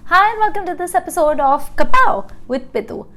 Hi and welcome to this episode of Kapow with Pitu.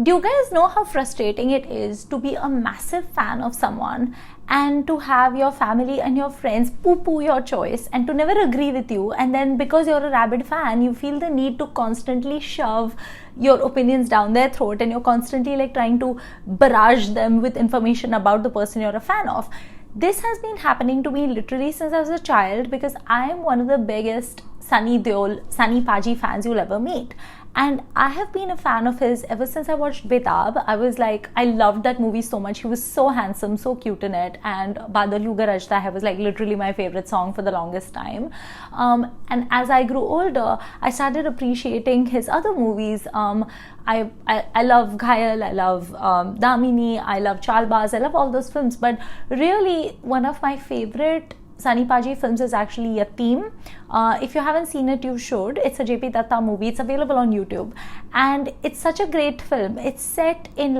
Do you guys know how frustrating it is to be a massive fan of someone and to have your family and your friends poo-poo your choice and to never agree with you, and then because you're a rabid fan you feel the need to constantly shove your opinions down their throat and you're constantly trying to barrage them with information about the person you're a fan of. This has been happening to me literally since I was a child because I am one of the biggest Sunny Deol, Sunny Paji fans you'll ever meet. And I have been a fan of his ever since I watched Betab. I loved that movie so much. He was so handsome, so cute in it. And Badal Yu Garajta Hai was literally my favorite song for the longest time. And as I grew older, I started appreciating his other movies. I love Ghayal, I love Damini, I love Chalbaz, I love all those films. But really, one of my favorite Sunny Paji films is actually Yatim. If you haven't seen it, you should. It's a JP Datta movie. It's available on YouTube. And it's such a great film. It's set in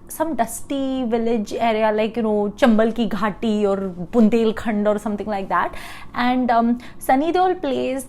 some dusty village area Chambal ki Ghati or Bundelkhand or something like that. And Sunny Deol plays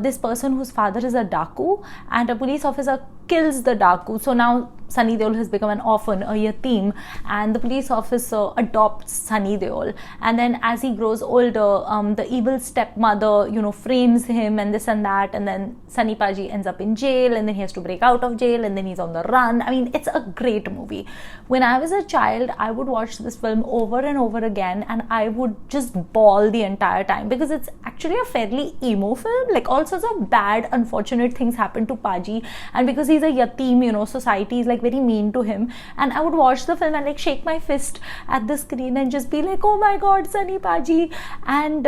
this person whose father is a Daku, and a police officer kills the Daku. So now Sunny Deol has become an orphan, a yatim, and the police officer adopts Sunny Deol. And then as he grows older, the evil stepmother, frames him and this and that, and then Sunny Paji ends up in jail, and then he has to break out of jail, and then he's on the run. I mean, it's a great movie. When I was a child, I would watch this film over and over again, and I would just bawl the entire time because it's actually a fairly emo film. All sorts of bad, unfortunate things happen to Paji, and because he's a yatim, society is very mean to him. And I would watch the film and shake my fist at the screen and just be like, oh my god, Sunny Paji. And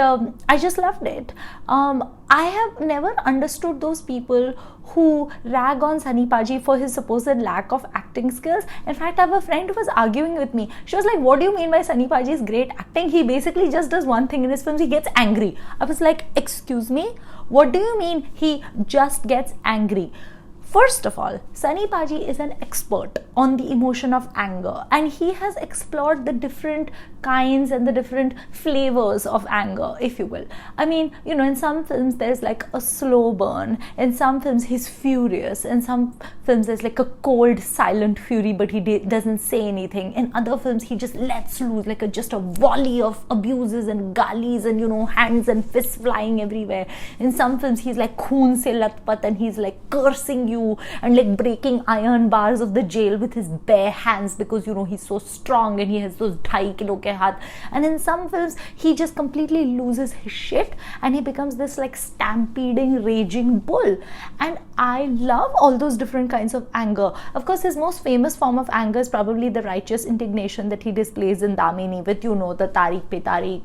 I just loved it. I have never understood those people who rag on Sunny Paji for his supposed lack of acting skills. In fact, I have a friend who was arguing with me. She was like, what do you mean by Sunny Paji's great acting? He basically just does one thing in his films, he gets angry. I was like, excuse me? What do you mean he just gets angry? First of all, Sunny Paji is an expert on the emotion of anger, and he has explored the different kinds and the different flavors of anger, if you will. I mean, in some films there's a slow burn, in some films he's furious, in some films there's a cold, silent fury, but he doesn't say anything. In other films he just lets loose just a volley of abuses and galis and hands and fists flying everywhere. In some films he's khoon se latpat and he's cursing you and breaking iron bars of the jail with his bare hands because he's so strong and he has those 2.5 kilo ke haath. And in some films he just completely loses his shit and he becomes this stampeding, raging bull. And I love all those different kinds of anger. Of course, his most famous form of anger is probably the righteous indignation that he displays in Damini with the Tariq pe Tariq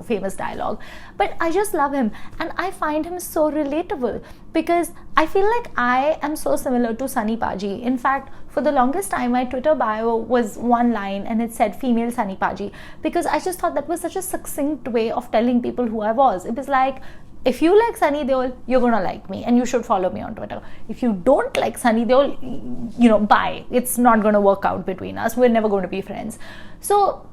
famous dialogue. But I just love him, and I find him so relatable because I feel like I am so similar to Sunny Paji. In fact, for the longest time my Twitter bio was one line and it said female Sunny Paji, because I just thought that was such a succinct way of telling people who I was. It was like, if you like Sunny Deol, you're gonna like me and you should follow me on Twitter. If you don't like Sunny Deol, bye. It's not gonna work out between us. We're never going to be friends. So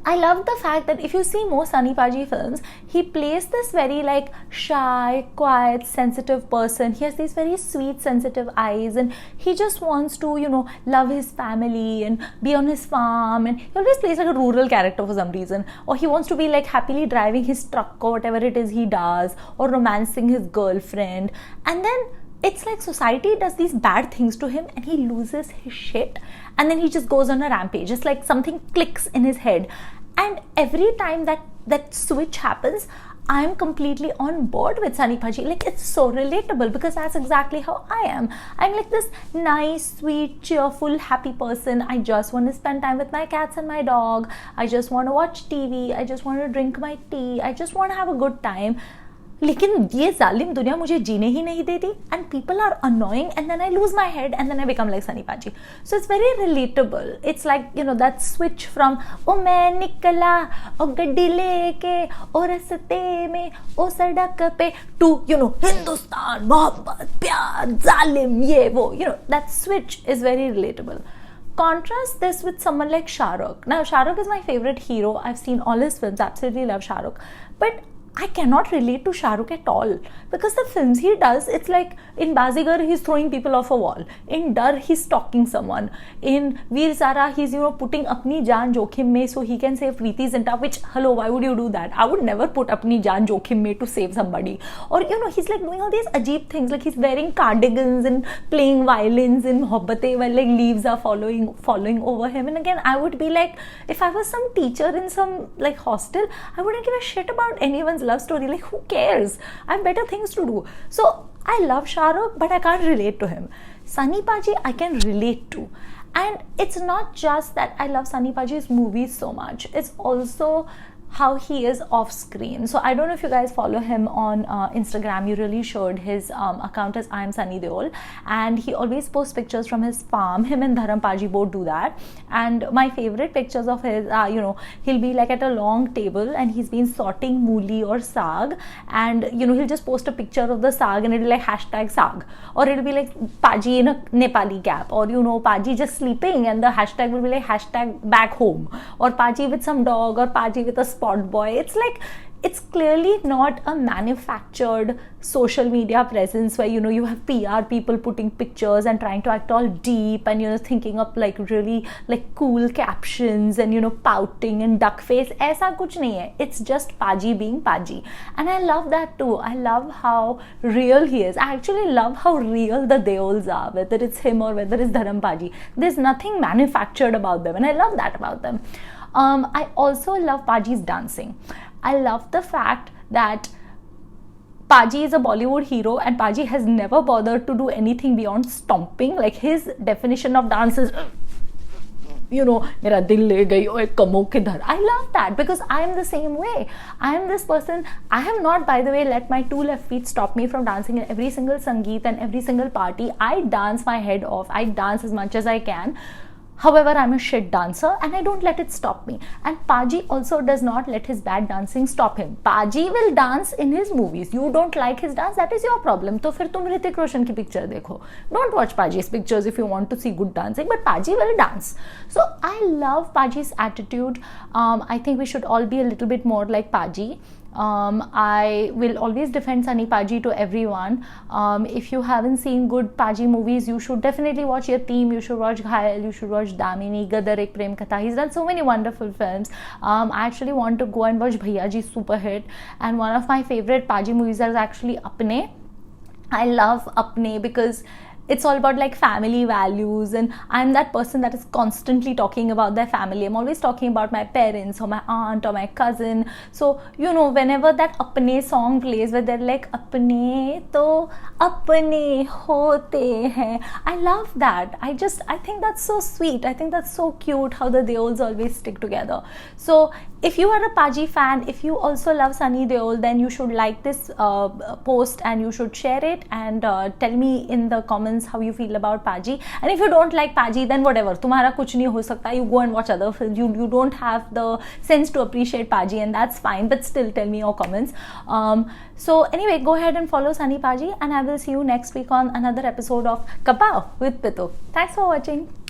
I love the fact that if you see more Sunny Paji films, he plays this very shy, quiet, sensitive person. He has these very sweet, sensitive eyes, and he just wants to, love his family and be on his farm, and he always plays a rural character for some reason. Or he wants to be happily driving his truck or whatever it is he does, or romancing his girlfriend. And then it's society does these bad things to him and he loses his shit, and then he just goes on a rampage. It's something clicks in his head, and every time that switch happens, I'm completely on board with Sunny Paji. It's so relatable because that's exactly how I am. I'm this nice, sweet, cheerful, happy person. I just want to spend time with my cats and my dog. I just want to watch TV. I just want to drink my tea. I just want to have a good time. लेकिन ये जालिम दुनिया मुझे जीने ही नहीं देती, and people are annoying, and then I lose my head and then I become like Sunny Paji. So it's very relatable. It's that switch from ओ मैं निकला ओ गड्डी लेके ओ रस्ते में ओ सड़क पे to हिंदुस्तान मोहब्बत प्यार जालिम ये वो, that switch is very relatable. Contrast this with someone like Shah Rukh. Now, Shah Rukh is my favorite hero. I've seen all his films, absolutely love Shah Rukh. But I cannot relate to Shah Rukh at all, because the films he does, it's like in Bazigar he's throwing people off a wall, in Dar he's stalking someone, in Veer Zara he's putting apni jaan jokhim mein so he can save Preeti Zinta, which, hello, why would you do that? I would never put apni jaan jokhim mein to save somebody. Or he's like doing all these ajeeb things, like he's wearing cardigans and playing violins in Mohabbatein while like leaves are following over him. And again, I would be like, if I was some teacher in some like hostel, I wouldn't give a shit about anyone's love story. Like, who cares? I have better things to do. So I love Shah Rukh, but I can't relate to him. Sunny Paji I can relate to. And it's not just that I love Sunny Paji's movies so much, it's also how he is off screen. So I don't know if you guys follow him on Instagram. You really should. His account is I am Sunny Deol, and he always posts pictures from his farm. Him and Dharam Paji both do that. And my favorite pictures of his, he'll be like at a long table and he's been sorting mooli or saag, and he'll just post a picture of the saag and it'll be like hashtag saag, or it'll be like Paji in a Nepali cap, or Paji just sleeping and the hashtag will be like hashtag back home, or Paji with some dog, or Paji with a spot boy. It's like, it's clearly not a manufactured social media presence where you have PR people putting pictures and trying to act all deep and thinking up like really like cool captions and pouting and duck face. Aisa kuch nahi hai. It's just Paji being Paji, and I love that too. I love how real he is. I actually love how real the Deols are, whether it's him or whether it's Dharam Paji. There's nothing manufactured about them, and I love that about them. I also love Paji's dancing. I love the fact that Paji is a Bollywood hero and Paji has never bothered to do anything beyond stomping. Like, his definition of dance is, mera dil le gayi oye kamo kidhar. I love that because I am the same way. I am this person. I have not, by the way, let my two left feet stop me from dancing in every single sangeet and every single party. I dance my head off. I dance as much as I can. However, I'm a shit dancer and I don't let it stop me. And Paji also does not let his bad dancing stop him. Paji will dance in his movies. You don't like his dance, that is your problem. So फिर तुम ऋतिक रोशन की picture देखो. Don't watch Paji's pictures if you want to see good dancing, but Paji will dance. So I love Paji's attitude. I think we should all be a little bit more like Paji. I will always defend Sunny Paji to everyone. If you haven't seen good Paji movies, you should definitely watch Yateem, you should watch Ghayal, you should watch Damini, Gadar Ek Prem Katha. He's done so many wonderful films. I actually want to go and watch Bhaiya Ji Super Hit, and one of my favorite Paji movies is actually Apne. I love Apne because it's all about like family values, and I'm that person that is constantly talking about their family. I'm always talking about my parents or my aunt or my cousin. So whenever that Apne song plays where they're like Apne to apne hote hain, I love that. I think that's so sweet. I think that's so cute how the Deols always stick together. So if you are a Paji fan, if you also love Sunny Deol, then you should like this post and you should share it and tell me in the comments how you feel about Paji. And if you don't like Paji, then whatever, तुम्हारा कुछ नहीं हो सकता. You go and watch other films. You don't have the sense to appreciate Paji, and that's fine. But still, tell me your comments. So anyway, go ahead and follow Sunny Paji, and I will see you next week on another episode of Kapow with Pitu. Thanks for watching.